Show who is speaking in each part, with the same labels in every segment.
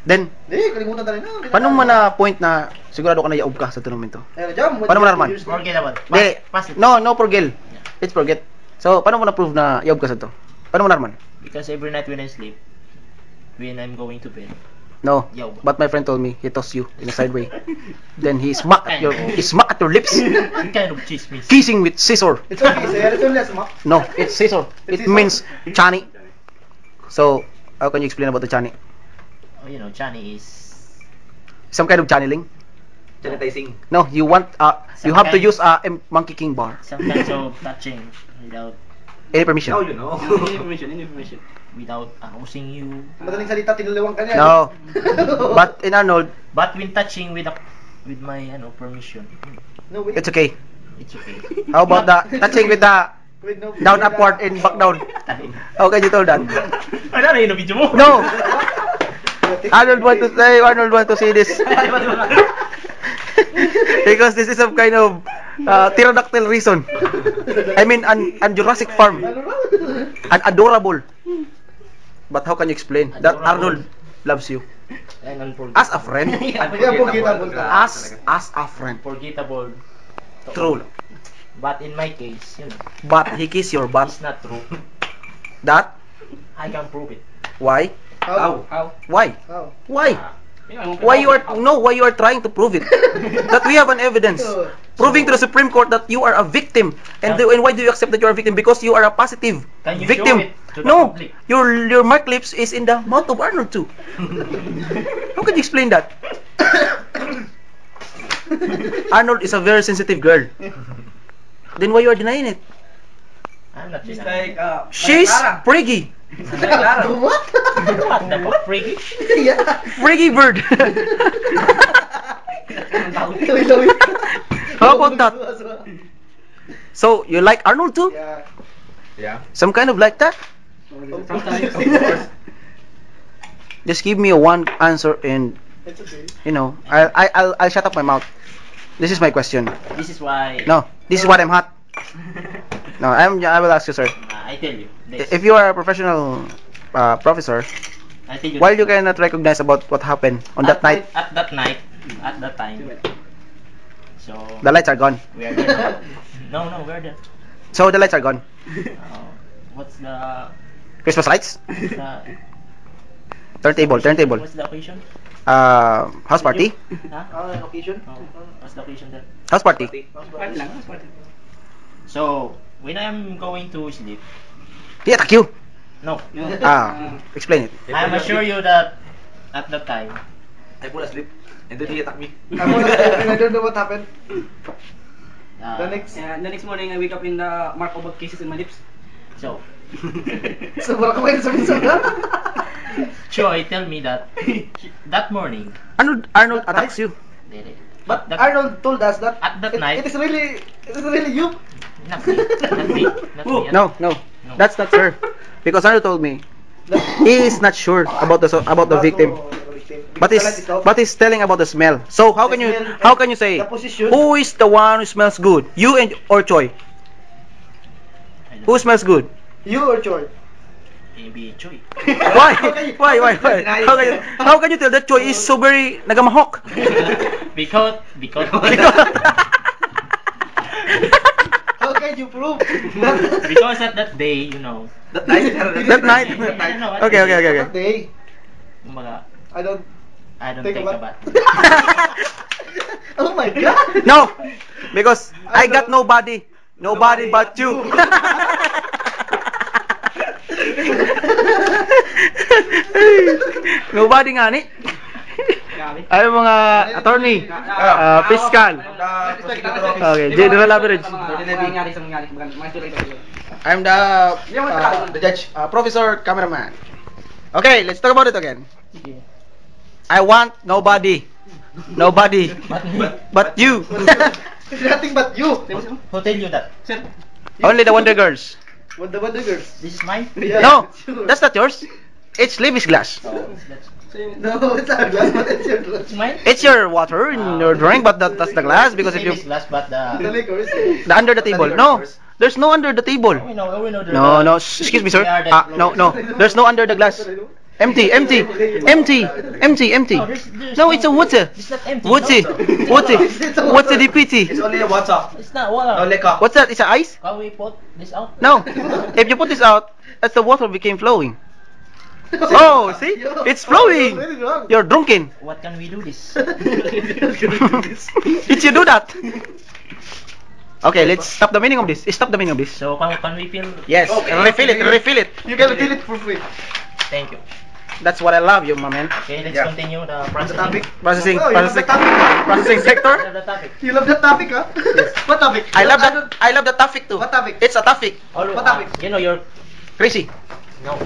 Speaker 1: Then,
Speaker 2: kalimutan tayo na.
Speaker 1: paano mo na point na sigurado ka na yaob ka sa tournament to? Paano mo nalaman?
Speaker 3: Forgettable.
Speaker 1: Di,
Speaker 3: Pass it.
Speaker 1: no Porgel. It's forget. So, paano mo na-prove na yaob ka sa to? Paano mo nalaman?
Speaker 3: Because every night when I sleep, when I'm going to bed,
Speaker 1: No.
Speaker 3: Yaob.
Speaker 1: But my friend told me he tossed you in a side way. Then he smacked at your lips,
Speaker 3: what kind of chismis?
Speaker 1: kissing with scissor.
Speaker 2: It's okay, sir. It's only a smack.
Speaker 1: No, it's scissor. It means chani. So, how can you explain about the chani?
Speaker 3: Oh, you know, Chani is
Speaker 1: Some kind of channeling?
Speaker 4: Sanitizing.
Speaker 1: No, you want you
Speaker 3: Some
Speaker 1: have to
Speaker 3: kind-
Speaker 1: use a Monkey King bar.
Speaker 3: some kinds of touching without
Speaker 1: Any permission?
Speaker 4: Now you know.
Speaker 3: without arousing you.
Speaker 2: Madaling salita, tinulawang ka niya.
Speaker 1: No. But in Arnold,
Speaker 3: But when touching with my permission,
Speaker 2: No, wait.
Speaker 1: it's okay.
Speaker 3: it's okay.
Speaker 1: How about the touching with the
Speaker 2: Wait, no.
Speaker 1: down upward and back down? How can you tell that?
Speaker 3: Ano na yun video mo?
Speaker 1: No. Arnold want to say this. Because this is some kind of pterodactyl reason. I mean, an Jurassic Farm. An adorable. But how can you explain that Arnold loves you?
Speaker 3: And unforgettable.
Speaker 1: As a friend?
Speaker 2: Unforgettable.
Speaker 1: As a friend.
Speaker 3: Unforgettable.
Speaker 1: True.
Speaker 3: But in my case, you know,
Speaker 1: But he kiss your butt.
Speaker 3: it's not true.
Speaker 1: That?
Speaker 3: I can prove it.
Speaker 1: Why?
Speaker 2: How?
Speaker 1: Why?
Speaker 2: How?
Speaker 1: Why? Why you are trying to prove it? That we have an evidence proving to the Supreme Court that you are a victim. And why do you accept that you are a victim? Because you are a positive
Speaker 3: Can you
Speaker 1: victim.
Speaker 3: show it to the
Speaker 1: No,
Speaker 3: public?
Speaker 1: your mark lips is in the mouth of Arnold too. How can you explain that? Arnold is a very sensitive girl. Then why you are denying it?
Speaker 3: I'm not
Speaker 4: It's
Speaker 3: denying.
Speaker 4: like
Speaker 1: She's priggy.
Speaker 2: What?
Speaker 3: What the fuck, freaky?
Speaker 2: Yeah.
Speaker 1: Friggy bird. How about that? So you like Arnold too?
Speaker 2: Yeah.
Speaker 4: Yeah.
Speaker 1: Some kind of like that?
Speaker 4: Of course.
Speaker 1: Just give me a one answer and
Speaker 2: It's okay.
Speaker 1: I'll shut up my mouth. This is my question.
Speaker 3: This is why.
Speaker 1: No, this is what I'm hot. No, I will ask you, sir.
Speaker 3: I tell you. This.
Speaker 1: If you are a professional professor,
Speaker 3: I tell you.
Speaker 1: why you cannot recognize about what happened on that night?
Speaker 3: At that night. At that time. So.
Speaker 1: The lights are gone.
Speaker 3: We are there. No, we're there.
Speaker 1: So the lights are gone.
Speaker 3: What's the
Speaker 1: Christmas lights,
Speaker 3: the
Speaker 1: turntable.
Speaker 3: What's the occasion?
Speaker 1: House party,
Speaker 2: Location?
Speaker 3: Oh, what's the occasion there?
Speaker 1: house party.
Speaker 3: So when I'm going to sleep,
Speaker 1: He attack you.
Speaker 3: no,
Speaker 1: Explain it.
Speaker 3: I'm assure you that at that time,
Speaker 4: I fall asleep and then he attacked me.
Speaker 2: I don't know what happened.
Speaker 3: uh,
Speaker 5: The next morning, I wake up in the mark of cases in my lips.
Speaker 3: so
Speaker 2: Sobrang kamay sa minsan.
Speaker 3: Choi tell me that that morning,
Speaker 1: Arnold attacks you.
Speaker 2: But
Speaker 3: that,
Speaker 2: Arnold told us that
Speaker 3: At that night-
Speaker 2: it is really you.
Speaker 3: not me, not me, not me.
Speaker 1: No, that's not sir. Because Arnold told me he is not sure about the victim. But he's telling about the smell. So how can you say
Speaker 2: The position.
Speaker 1: who is the one who smells good? You or Choi? Who smells good?
Speaker 2: You or Choi?
Speaker 3: Maybe Choi.
Speaker 1: Why? How can you tell that Choi is so very nagamahok?
Speaker 3: because
Speaker 2: How can you prove?
Speaker 3: because at that day, you know,
Speaker 4: That night.
Speaker 1: That night?
Speaker 3: I know,
Speaker 1: Okay.
Speaker 2: That day,
Speaker 3: kumbaga,
Speaker 2: I don't
Speaker 3: take
Speaker 2: think
Speaker 3: a
Speaker 2: about-
Speaker 3: bath.
Speaker 2: Oh my god!
Speaker 1: No, because I got nobody but you. Nobody nga ni. Ay mga attorney, fiscal. Okay, general average. I'm the judge, professor, cameraman. Okay, let's talk about it again. I want nobody but you.
Speaker 2: Nothing but you.
Speaker 3: Who tell you that?
Speaker 1: Only the Wonder Girls.
Speaker 2: What the girls?
Speaker 3: This is mine?
Speaker 2: Yeah,
Speaker 1: No,
Speaker 2: sure.
Speaker 1: that's not yours. It's Libby's glass.
Speaker 2: No, it's not glass, but it's your glass.
Speaker 3: It's mine?
Speaker 1: It's your water in your drink, but that's the glass because if you
Speaker 3: This glass, but
Speaker 2: The liquors.
Speaker 1: the under the table. No, there's no under the table.
Speaker 3: we know.
Speaker 1: No, excuse me, sir. No. There's no under the glass. Empty, empty, empty, empty, empty.
Speaker 3: No, there's
Speaker 1: No, it's a water.
Speaker 3: It's not empty.
Speaker 1: Water,
Speaker 3: No.
Speaker 1: water, water DPT.
Speaker 4: It's only a water.
Speaker 3: It's not water.
Speaker 4: No liquor.
Speaker 1: What's that? It's a ice?
Speaker 3: Can we put this out?
Speaker 1: No. If you put this out, that's the water became flowing. Oh, see? It's flowing. You're drunken.
Speaker 3: What can we do this?
Speaker 1: Did you do that? Okay, let's stop the meaning of this. Stop the meaning of this.
Speaker 3: So can we fill?
Speaker 1: Yes,
Speaker 4: Okay.
Speaker 1: refill it, refill it.
Speaker 2: You can feel it for free.
Speaker 3: Thank you.
Speaker 1: That's what I love you, my man.
Speaker 3: Okay, let's
Speaker 4: Yeah.
Speaker 3: continue the
Speaker 2: The
Speaker 3: processing.
Speaker 2: topic.
Speaker 1: Processing,
Speaker 2: Oh, you love
Speaker 1: processing,
Speaker 2: the topic.
Speaker 1: processing
Speaker 3: What
Speaker 1: sector.
Speaker 3: are the topic?
Speaker 2: You love that topic, huh? What topic?
Speaker 1: I love that. I love the topic too.
Speaker 2: What topic?
Speaker 1: It's a topic.
Speaker 3: What
Speaker 2: topic?
Speaker 3: You know you're
Speaker 1: Crazy.
Speaker 3: no.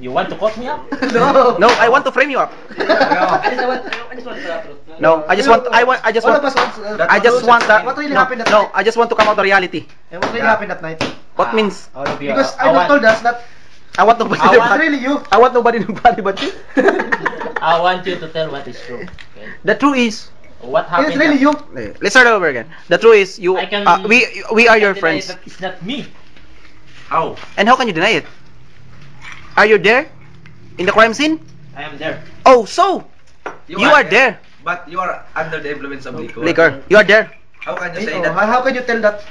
Speaker 3: You want to cut me up?
Speaker 2: No.
Speaker 1: No, I want to frame you up.
Speaker 5: I just want the truth.
Speaker 1: No, I just want. I just
Speaker 2: All
Speaker 1: want.
Speaker 2: of us wants,
Speaker 1: I just want that.
Speaker 2: What really
Speaker 1: No,
Speaker 2: happened that
Speaker 1: no,
Speaker 2: night?
Speaker 1: I just want to come out the reality.
Speaker 2: And what really happened that night?
Speaker 1: What means?
Speaker 3: All of you.
Speaker 2: Because
Speaker 3: I
Speaker 2: I
Speaker 3: want,
Speaker 2: told us that
Speaker 1: I want nobody.
Speaker 3: I
Speaker 2: it's
Speaker 3: want-
Speaker 2: really you.
Speaker 1: I want nobody but you.
Speaker 3: I want you to tell what is true. Okay.
Speaker 1: The truth is,
Speaker 3: What happened?
Speaker 2: It's really you.
Speaker 1: let's start over again. The truth is, you.
Speaker 3: I can-
Speaker 1: We are your
Speaker 3: I can deny
Speaker 1: friends.
Speaker 3: that It's not me.
Speaker 4: How?
Speaker 1: And how can you deny it? Are you there? In the crime scene?
Speaker 3: I am there.
Speaker 1: Oh, so you are there.
Speaker 4: But you are under the influence of liquor.
Speaker 1: Liquor. You are there.
Speaker 4: How can you say
Speaker 2: Oh,
Speaker 4: that?
Speaker 2: how can you tell that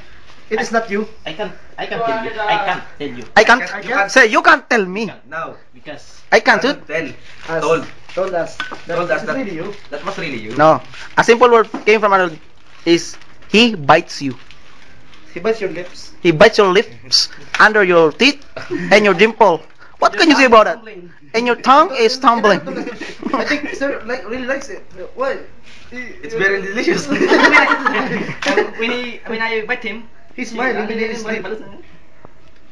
Speaker 2: it is not you?
Speaker 3: I can't tell you. I can't tell you.
Speaker 1: I can't.
Speaker 4: You can't-
Speaker 1: Say you can't tell me.
Speaker 4: Now.
Speaker 3: Because
Speaker 1: I can't.
Speaker 4: Doesn't tell.
Speaker 2: Us.
Speaker 4: Told.
Speaker 2: Told us.
Speaker 4: Told us
Speaker 2: It's
Speaker 4: that.
Speaker 2: really you.
Speaker 4: That was really you.
Speaker 1: No. A simple word came from Arnold is he bites you.
Speaker 2: He bites your lips.
Speaker 1: He bites your lips under your teeth and your dimple. What can you say about that? And your tongue is tumbling.
Speaker 2: I think sir really likes it. Why?
Speaker 4: It's very delicious.
Speaker 5: When I bite him,
Speaker 2: He's smiling.
Speaker 5: He's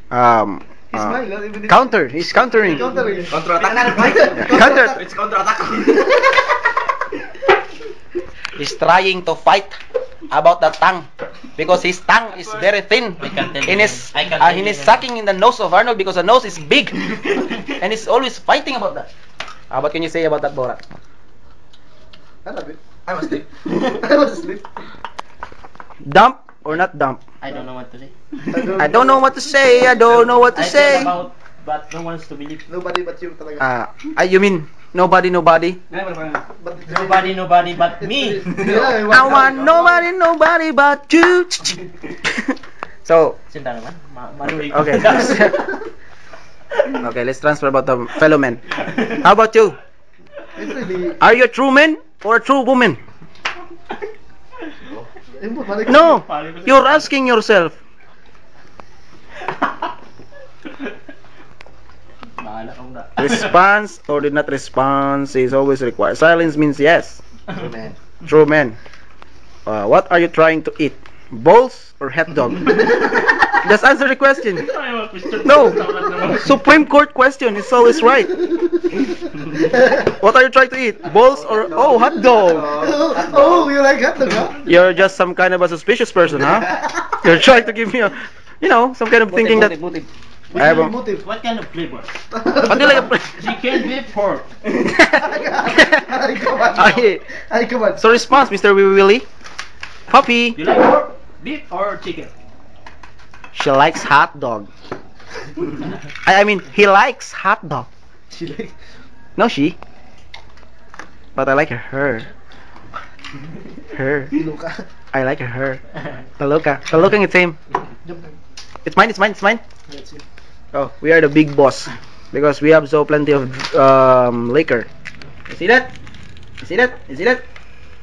Speaker 1: Um.
Speaker 2: He's smiling. Even if-
Speaker 1: Counter. He's countering.
Speaker 2: Countering.
Speaker 4: Counter-attack.
Speaker 1: Counter.
Speaker 4: It's counter-attack.
Speaker 1: He's trying to fight about the tongue because his tongue is very thin.
Speaker 3: I can't tell
Speaker 1: And
Speaker 3: you.
Speaker 1: is
Speaker 3: I can't tell
Speaker 1: he
Speaker 3: you.
Speaker 1: is sucking in the nose of Arnold because the nose is big, and he's always fighting about that. What can you say about that, Borat?
Speaker 2: I love it.
Speaker 4: I was asleep.
Speaker 2: I was asleep.
Speaker 1: Dump or not dump?
Speaker 3: I don't know what to say.
Speaker 1: I don't know what to say. I don't know what to
Speaker 3: I
Speaker 1: say.
Speaker 3: tell about, but no one wants to believe.
Speaker 2: Nobody but you talaga.
Speaker 1: You mean nobody, nobody?
Speaker 2: But
Speaker 3: Nobody but me.
Speaker 2: Yeah,
Speaker 1: I want nobody but you. So,
Speaker 3: Sinta naman. Maluwi.
Speaker 1: okay. Okay, let's transfer about the fellow men. How about you?
Speaker 2: It's really.
Speaker 1: Are you a true man or a true woman?
Speaker 2: Balik-
Speaker 1: No, you're asking yourself.
Speaker 3: Bahala ka muna.
Speaker 1: Response or did not response is always required. Silence means yes.
Speaker 4: True man.
Speaker 1: True man. What are you trying to eat? Balls or hot dog? Just answer the question. No. Supreme Court question is always right. What are you trying to eat? Balls or hot dog?
Speaker 2: Oh, you like hot dog, huh?
Speaker 1: You're just some kind of a suspicious person, huh? You're trying to give me a, some kind of thinking that. I have a-
Speaker 2: Motive.
Speaker 3: What kind of flavor?
Speaker 1: What do you like?
Speaker 3: Chicken, beef, pork.
Speaker 2: Ay, come on.
Speaker 1: Okay.
Speaker 2: Ay, come on.
Speaker 1: So response, Mr. Willy. Puppy.
Speaker 3: You like pork, beef, or chicken?
Speaker 1: She likes hot dog. I mean, he likes hot dog.
Speaker 2: She like.
Speaker 1: No, she. But I like her. Her.
Speaker 2: Luka.
Speaker 1: I like her. Taloka. Taloka it's same. It's mine, it's mine, it's mine.
Speaker 2: That's it.
Speaker 1: Oh, we are the big boss. Because we have so plenty of liquor. You see that? You see that? You see that?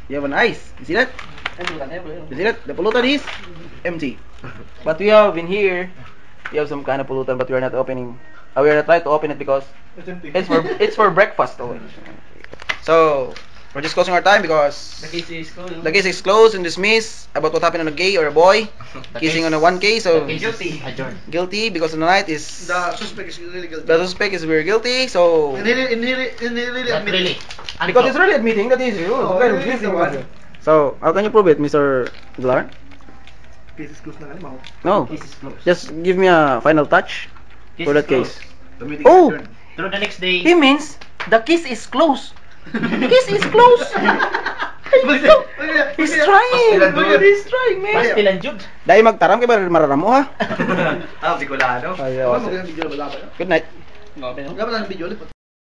Speaker 1: You have an ice. You see that? You see that? The pollutant is empty. But we have in here, we have some kind of pollutant, but we are not opening. We are not trying to open it because it's for breakfast only. So we're just closing our time because
Speaker 5: The case is closed.
Speaker 1: the case is closed and dismissed about what happened on a gay or a boy kissing on a one case. So
Speaker 3: Guilty. Adjourn.
Speaker 1: guilty because on the night is
Speaker 2: The suspect is really guilty.
Speaker 1: the suspect is very guilty. So
Speaker 2: And he really
Speaker 3: Not
Speaker 2: admit
Speaker 3: really.
Speaker 2: it.
Speaker 1: because it's really admitting that he's
Speaker 2: Oh,
Speaker 1: kind of
Speaker 2: really,
Speaker 1: guilty.
Speaker 2: naman.
Speaker 1: So how can you prove it, Mr. Dlar?
Speaker 2: Case is closed na nga, maho.
Speaker 1: No,
Speaker 3: Case is closed.
Speaker 1: just give me a final touch
Speaker 3: Case
Speaker 1: for
Speaker 3: is
Speaker 1: that case.
Speaker 3: closed.
Speaker 4: The meeting
Speaker 1: Oh!
Speaker 4: is adjourned.
Speaker 3: Through the next day.
Speaker 1: He means the case is closed. The case is closed. He's trying. He's trying, man.
Speaker 3: Pastil and Jude.
Speaker 1: Dahil magtaram kay mararam mo ha.
Speaker 4: Ah, Bicolano.
Speaker 1: Ayaw.
Speaker 2: Ano magandang video na balaba?
Speaker 1: Good night.
Speaker 5: No, pero
Speaker 2: Dapat lang video ulit.